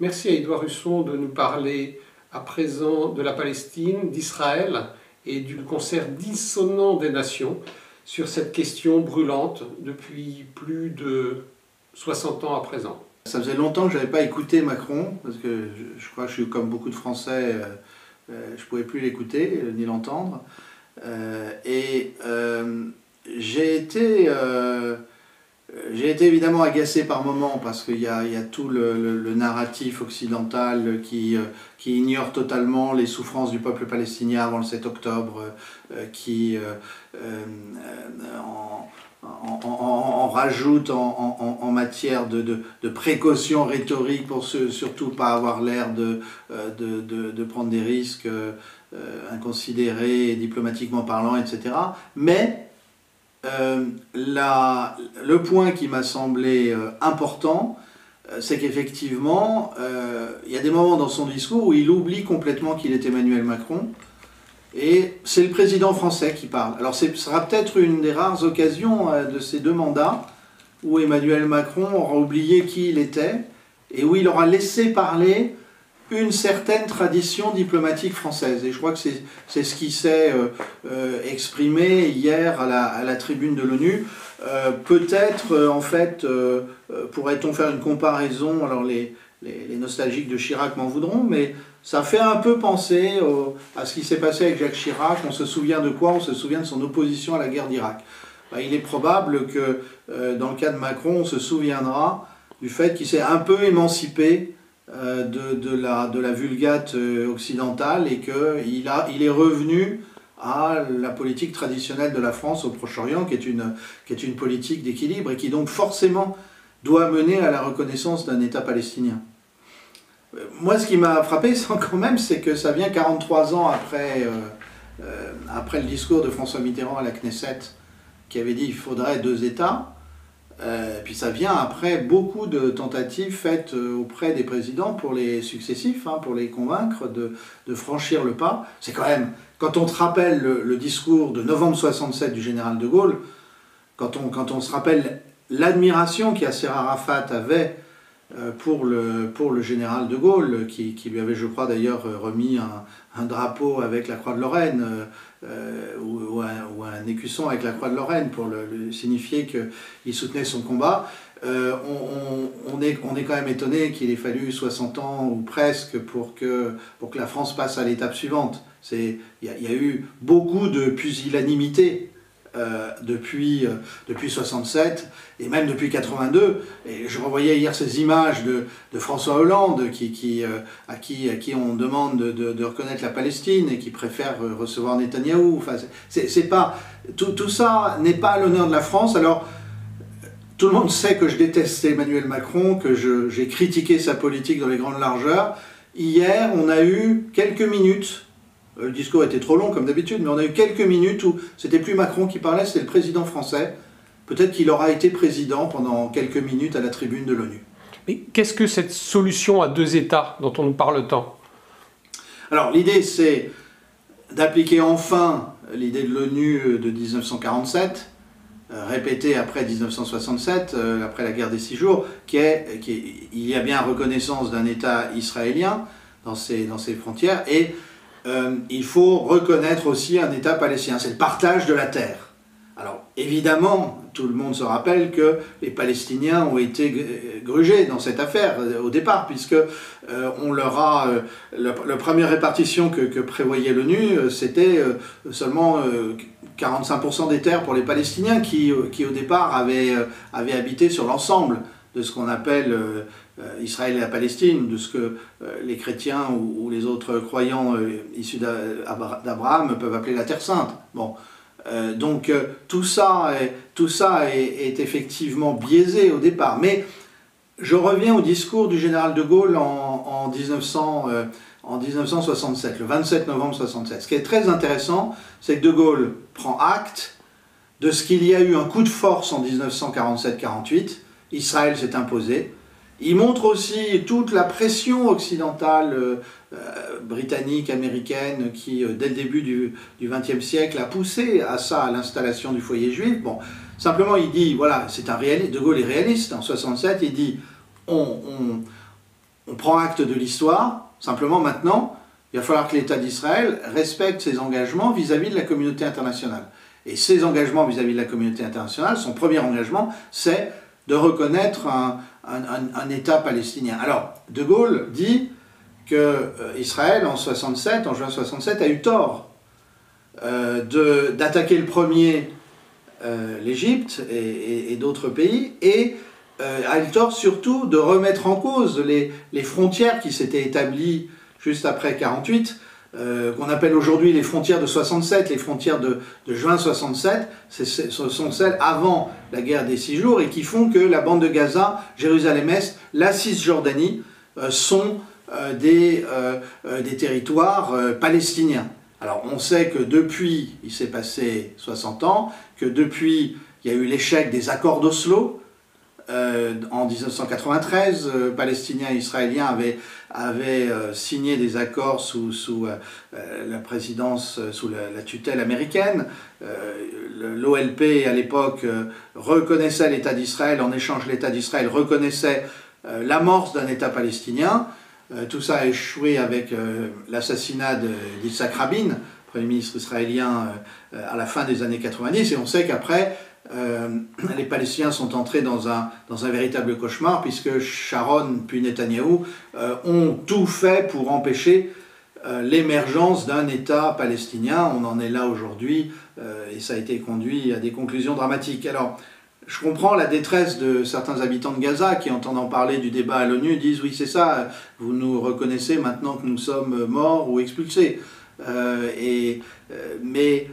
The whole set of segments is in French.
Merci à Édouard Husson de nous parler à présent de la Palestine, d'Israël et du concert dissonant des nations sur cette question brûlante depuis plus de 60 ans à présent. Ça faisait longtemps que je n'avais pas écouté Macron, parce que je crois que je suis comme beaucoup de Français, je ne pouvais plus l'écouter ni l'entendre. J'ai été évidemment agacé par moments parce qu'il y a tout le narratif occidental qui ignore totalement les souffrances du peuple palestinien avant le 7 octobre, qui en rajoute en matière de précaution rhétorique pour surtout pas avoir l'air de prendre des risques inconsidérés, diplomatiquement parlant, etc. Mais le point qui m'a semblé important, c'est qu'effectivement, il y a des moments dans son discours où il oublie complètement qu'il est Emmanuel Macron, et c'est le président français qui parle. Alors ce sera peut-être une des rares occasions de ces deux mandats où Emmanuel Macron aura oublié qui il était, et où il aura laissé parler une certaine tradition diplomatique française. Et je crois que c'est ce qui s'est exprimé hier à la tribune de l'ONU. Peut-être, en fait, pourrait-on faire une comparaison, alors les nostalgiques de Chirac m'en voudront, mais ça fait un peu penser à ce qui s'est passé avec Jacques Chirac. On se souvient de quoi? On se souvient de son opposition à la guerre d'Irak. Il est probable que, dans le cas de Macron, on se souviendra du fait qu'il s'est un peu émancipé de la vulgate occidentale, et qu'il est revenu à la politique traditionnelle de la France au Proche-Orient, qui est une politique d'équilibre, et qui donc forcément doit mener à la reconnaissance d'un État palestinien. Moi, ce qui m'a frappé quand même, c'est que ça vient 43 ans après le discours de François Mitterrand à la Knesset, qui avait dit qu'il faudrait deux États. Puis ça vient après beaucoup de tentatives faites auprès des présidents pour les successifs, pour les convaincre de franchir le pas. C'est quand même, quand on se rappelle le discours de novembre 67 du général de Gaulle, quand on se rappelle l'admiration qu'Yasser Arafat avait pour le général de Gaulle, qui lui avait, je crois d'ailleurs, remis un drapeau avec la Croix de Lorraine, ou un écusson avec la Croix de Lorraine pour signifier qu'il soutenait son combat. On est quand même étonné qu'il ait fallu 60 ans ou presque pour que la France passe à l'étape suivante. Il y a eu beaucoup de pusillanimité depuis 67 et même depuis 82. Et je revoyais hier ces images de François Hollande à qui on demande de reconnaître la Palestine et qui préfère recevoir Netanyahou. Enfin, tout ça n'est pas à l'honneur de la France. Alors tout le monde sait que je déteste Emmanuel Macron, que j'ai critiqué sa politique dans les grandes largeurs. Hier, on a eu quelques minutes. Le discours était trop long comme d'habitude, mais on a eu quelques minutes où c'était plus Macron qui parlait, c'était le président français. Peut-être qu'il aura été président pendant quelques minutes à la tribune de l'ONU. Mais qu'est-ce que cette solution à deux États dont on nous parle tant? Alors l'idée, c'est d'appliquer enfin l'idée de l'ONU de 1947, répétée après 1967, après la guerre des 6 jours, il y a bien reconnaissance d'un État israélien dans ses frontières, et il faut reconnaître aussi un État palestinien. C'est le partage de la terre. Alors évidemment, tout le monde se rappelle que les Palestiniens ont été grugés dans cette affaire au départ, puisque la première répartition que prévoyait l'ONU, c'était seulement 45% des terres pour les Palestiniens qui au départ avaient habité sur l'ensemble de ce qu'on appelle Israël et la Palestine, de ce que les chrétiens ou les autres croyants issus d'Abraham peuvent appeler la Terre Sainte. Bon. Donc tout ça est effectivement biaisé au départ. Mais je reviens au discours du général de Gaulle en 1967, le 27 novembre 1967. Ce qui est très intéressant, c'est que de Gaulle prend acte de ce qu'il y a eu un coup de force en 1947-48. Israël s'est imposé. Il montre aussi toute la pression occidentale, britannique, américaine, qui, dès le début du XXe siècle, a poussé à ça, à l'installation du foyer juif. Bon, simplement, il dit, voilà, c'est un réaliste, de Gaulle est réaliste, en 67, il dit, on on prend acte de l'histoire, simplement maintenant, il va falloir que l'État d'Israël respecte ses engagements vis-à-vis de la communauté internationale. Et ses engagements vis-à-vis de la communauté internationale, son premier engagement, c'est de reconnaître un État palestinien. Alors, De Gaulle dit que Israël, en juin 67, a eu tort d'attaquer le premier l'Égypte et d'autres pays, et a eu tort surtout de remettre en cause les frontières qui s'étaient établies juste après 1948, qu'on appelle aujourd'hui les frontières de 67, les frontières de juin 67, ce sont celles avant la guerre des 6 jours, et qui font que la bande de Gaza, Jérusalem-Est, la Cisjordanie sont des territoires palestiniens. Alors on sait que depuis, il s'est passé 60 ans, que depuis, il y a eu l'échec des accords d'Oslo. En 1993, Palestiniens et Israéliens avaient signé des accords sous la présidence, sous la tutelle américaine. L'OLP, à l'époque, reconnaissait l'État d'Israël. En échange, l'État d'Israël reconnaissait l'amorce d'un État palestinien. Tout ça a échoué avec l'assassinat d'Yitzhak Rabin, Premier ministre israélien, à la fin des années 90. Et on sait qu'après, les Palestiniens sont entrés dans un véritable cauchemar, puisque Sharon puis Netanyahou ont tout fait pour empêcher l'émergence d'un État palestinien. On en est là aujourd'hui, et ça a été conduit à des conclusions dramatiques. Alors, je comprends la détresse de certains habitants de Gaza qui, entendant parler du débat à l'ONU, disent « oui, c'est ça, vous nous reconnaissez maintenant que nous sommes morts ou expulsés ». Mais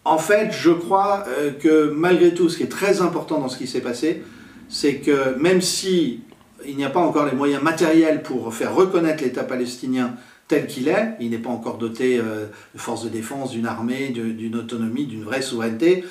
en fait, je crois que malgré tout, ce qui est très important dans ce qui s'est passé, c'est que même si il n'y a pas encore les moyens matériels pour faire reconnaître l'État palestinien tel qu'il est, il n'est pas encore doté de forces de défense, d'une armée, d'une autonomie, d'une vraie souveraineté,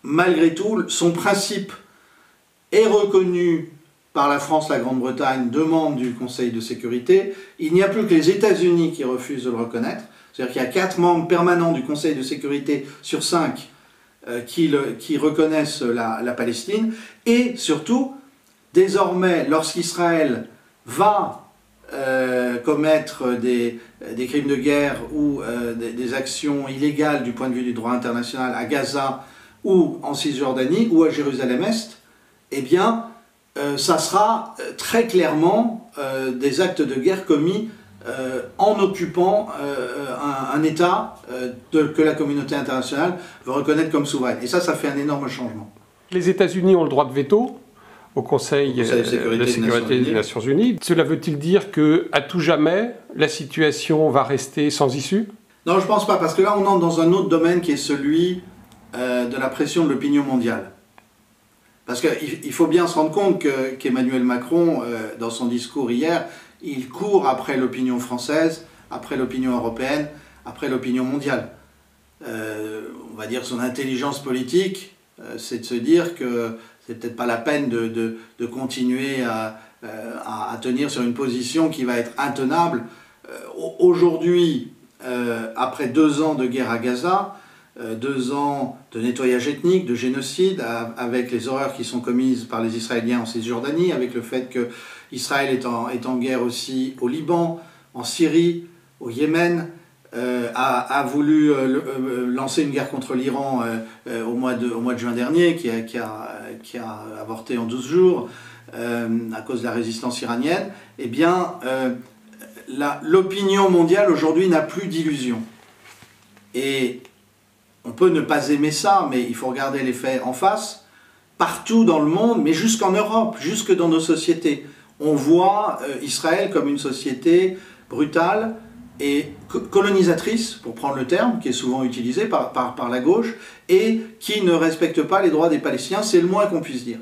malgré tout, son principe est reconnu par la France, la Grande-Bretagne, deux membres du Conseil de sécurité. Il n'y a plus que les États-Unis qui refusent de le reconnaître. C'est-à-dire qu'il y a 4 membres permanents du Conseil de sécurité sur 5 qui reconnaissent la Palestine. Et surtout, désormais, lorsqu'Israël va commettre des crimes de guerre ou des actions illégales du point de vue du droit international à Gaza ou en Cisjordanie ou à Jérusalem-Est, eh bien, ça sera très clairement des actes de guerre commis en occupant un État que la communauté internationale veut reconnaître comme souverain. Et ça fait un énorme changement. Les États-Unis ont le droit de veto au Conseil de sécurité des Nations Unies. Cela veut-il dire qu'à tout jamais, la situation va rester sans issue? Non, je ne pense pas, parce que là, on entre dans un autre domaine qui est celui de la pression de l'opinion mondiale. Parce qu'il faut bien se rendre compte qu'Emmanuel Macron, dans son discours hier, il court après l'opinion française, après l'opinion européenne, après l'opinion mondiale. On va dire son intelligence politique, c'est de se dire que c'est peut-être pas la peine de continuer à tenir sur une position qui va être intenable. Aujourd'hui, après 2 ans de guerre à Gaza, 2 ans de nettoyage ethnique, de génocide, avec les horreurs qui sont commises par les Israéliens en Cisjordanie, avec le fait que Israël est en guerre aussi au Liban, en Syrie, au Yémen, a voulu lancer une guerre contre l'Iran au mois de juin dernier, qui a avorté en 12 jours à cause de la résistance iranienne. Eh bien, l'opinion mondiale aujourd'hui n'a plus d'illusions. Et on peut ne pas aimer ça, mais il faut regarder les faits en face. Partout dans le monde, mais jusqu'en Europe, jusque dans nos sociétés, on voit Israël comme une société brutale et colonisatrice, pour prendre le terme, qui est souvent utilisé par la gauche, et qui ne respecte pas les droits des Palestiniens, c'est le moins qu'on puisse dire.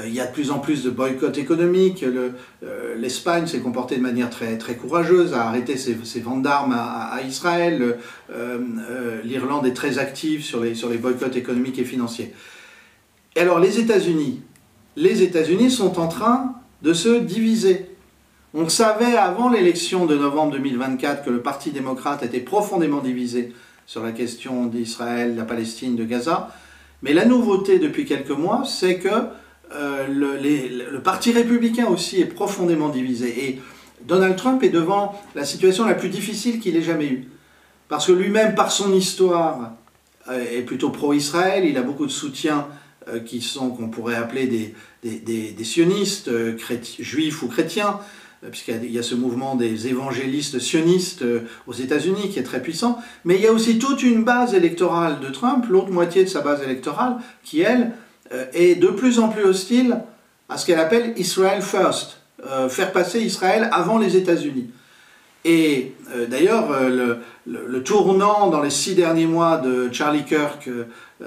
Il y a de plus en plus de boycotts économiques. L'Espagne s'est comportée de manière très, très courageuse, a arrêté ses ventes d'armes à Israël. L'Irlande est très active sur les boycotts économiques et financiers. Et alors les États-Unis sont en train de se diviser. On savait avant l'élection de novembre 2024 que le Parti démocrate était profondément divisé sur la question d'Israël, de la Palestine, de Gaza. Mais la nouveauté depuis quelques mois, c'est que le Parti républicain aussi est profondément divisé. Et Donald Trump est devant la situation la plus difficile qu'il ait jamais eue. Parce que lui-même, par son histoire, est plutôt pro-Israël, il a beaucoup de soutiens qui sont, qu'on pourrait appeler des sionistes, juifs ou chrétiens, puisqu'il y a ce mouvement des évangélistes sionistes aux États-Unis qui est très puissant, mais il y a aussi toute une base électorale de Trump, l'autre moitié de sa base électorale, qui, elle, est de plus en plus hostile à ce qu'elle appelle Israel First, faire passer Israël avant les États-Unis. Et d'ailleurs, le tournant dans les 6 derniers mois de Charlie Kirk,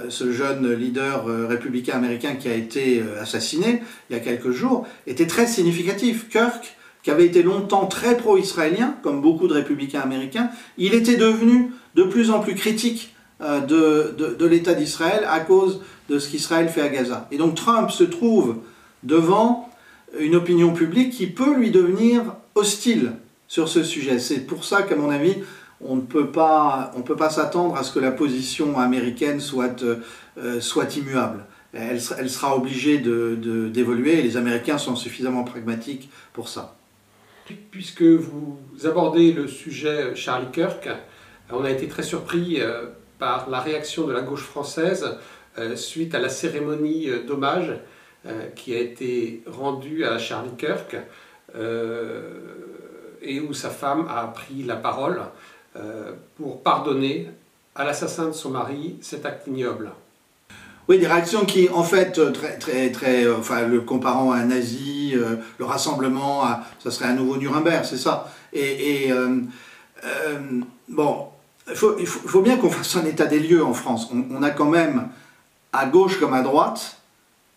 ce jeune leader républicain américain qui a été assassiné il y a quelques jours, était très significatif. Kirk, qui avait été longtemps très pro-israélien, comme beaucoup de républicains américains, il était devenu de plus en plus critique de l'État d'Israël à cause de ce qu'Israël fait à Gaza. Et donc Trump se trouve devant une opinion publique qui peut lui devenir hostile sur ce sujet. C'est pour ça qu'à mon avis, on ne peut pas s'attendre à ce que la position américaine soit immuable. Elle sera obligée d'évoluer et les Américains sont suffisamment pragmatiques pour ça. Puisque vous abordez le sujet Charlie Kirk, on a été très surpris par la réaction de la gauche française suite à la cérémonie d'hommage qui a été rendue à Charlie Kirk et où sa femme a pris la parole pour pardonner à l'assassin de son mari cet acte ignoble. Oui, des réactions qui, en fait, enfin, le comparant à un nazi, le rassemblement, ça serait un nouveau Nuremberg, c'est ça. Bon, il faut bien qu'on fasse un état des lieux en France. On a quand même, à gauche comme à droite,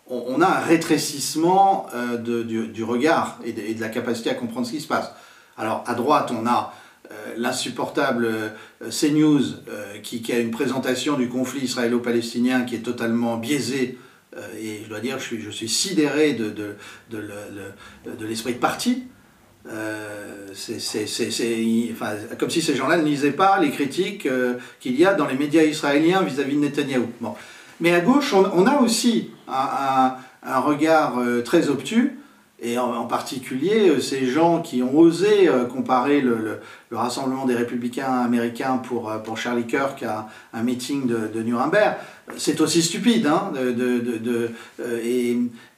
on a un rétrécissement du regard et de la capacité à comprendre ce qui se passe. Alors, à droite, on a l'insupportable CNews qui a une présentation du conflit israélo-palestinien qui est totalement biaisée et je dois dire je suis sidéré de l'esprit de parti. Enfin, comme si ces gens-là ne lisaient pas les critiques qu'il y a dans les médias israéliens vis-à-vis de Netanyahou. Bon. Mais à gauche, on a aussi un regard très obtus. Et en particulier, ces gens qui ont osé comparer le rassemblement des républicains américains pour Charlie Kirk à un meeting de Nuremberg, c'est aussi stupide. Hein,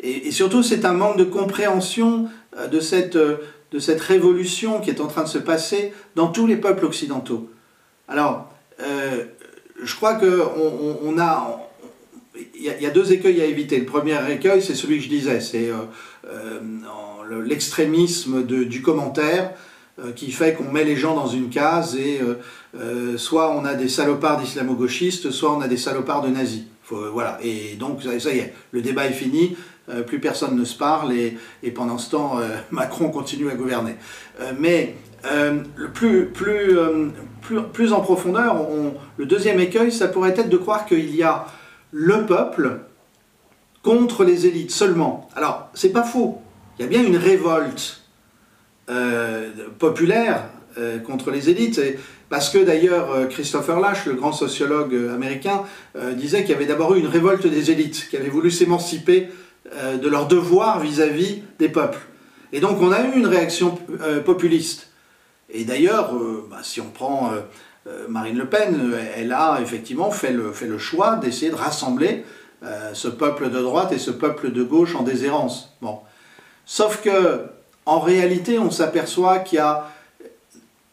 et surtout, c'est un manque de compréhension de cette révolution qui est en train de se passer dans tous les peuples occidentaux. Alors, je crois qu'il y a 2 écueils à éviter. Le premier écueil, c'est celui que je disais, c'est l'extrémisme du commentaire qui fait qu'on met les gens dans une case et soit on a des salopards d'islamo-gauchistes, soit on a des salopards de nazis. Voilà. Et donc ça y est, le débat est fini, plus personne ne se parle et pendant ce temps, Macron continue à gouverner. Mais plus en profondeur, le deuxième écueil, ça pourrait être de croire qu'il y a le peuple contre les élites seulement. Alors, c'est pas faux. Il y a bien une révolte populaire contre les élites, parce que d'ailleurs Christopher Lasch, le grand sociologue américain, disait qu'il y avait d'abord eu une révolte des élites, qui avaient voulu s'émanciper de leurs devoirs vis-à-vis des peuples. Et donc on a eu une réaction populiste. Et d'ailleurs, si on prend Marine Le Pen, elle a effectivement fait le choix d'essayer de rassembler ce peuple de droite et ce peuple de gauche en déshérence. Bon. Sauf que, en réalité, on s'aperçoit qu'il y a,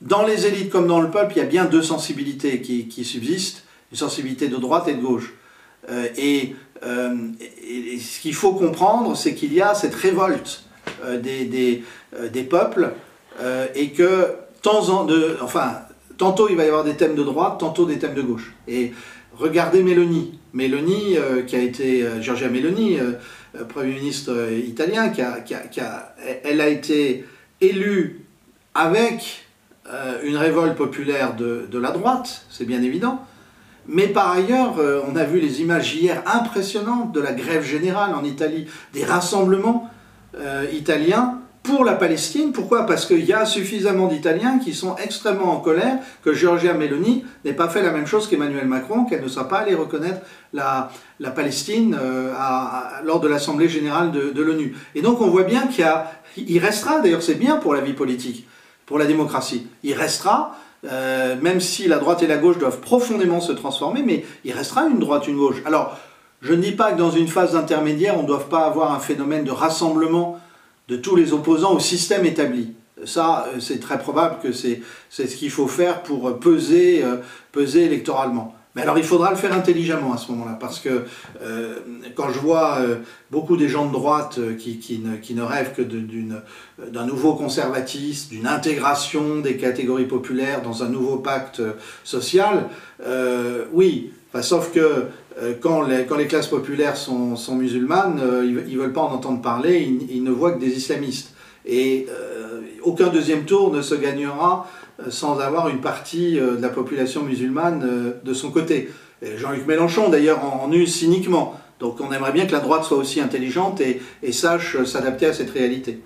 dans les élites comme dans le peuple, il y a bien 2 sensibilités qui subsistent, une sensibilité de droite et de gauche. Et ce qu'il faut comprendre, c'est qu'il y a cette révolte des peuples et que, tantôt il va y avoir des thèmes de droite, tantôt des thèmes de gauche. Et regardez Meloni. Meloni, qui a été Giorgia Meloni, Premier ministre italien, elle a été élue avec une révolte populaire de la droite, c'est bien évident. Mais par ailleurs, on a vu les images hier impressionnantes de la grève générale en Italie, des rassemblements italiens pour la Palestine. Pourquoi? Parce qu'il y a suffisamment d'Italiens qui sont extrêmement en colère que Giorgia Meloni n'ait pas fait la même chose qu'Emmanuel Macron, qu'elle ne soit pas allée reconnaître la Palestine lors de l'Assemblée générale de l'ONU. Et donc on voit bien qu'il restera, d'ailleurs c'est bien pour la vie politique, pour la démocratie, il restera, même si la droite et la gauche doivent profondément se transformer, mais il restera une droite, une gauche. Alors, je ne dis pas que dans une phase intermédiaire, on ne doit pas avoir un phénomène de rassemblement de tous les opposants au système établi. Ça, c'est très probable que c'est ce qu'il faut faire pour peser électoralement. Mais alors il faudra le faire intelligemment à ce moment-là, parce que quand je vois beaucoup des gens de droite qui ne rêvent que d'un nouveau conservatisme, d'une intégration des catégories populaires dans un nouveau pacte social, oui, enfin, sauf que quand les classes populaires sont musulmanes, ils ne veulent pas en entendre parler, ils ne voient que des islamistes. Et aucun deuxième tour ne se gagnera sans avoir une partie de la population musulmane de son côté. Jean-Luc Mélenchon d'ailleurs en use cyniquement. Donc on aimerait bien que la droite soit aussi intelligente et sache s'adapter à cette réalité.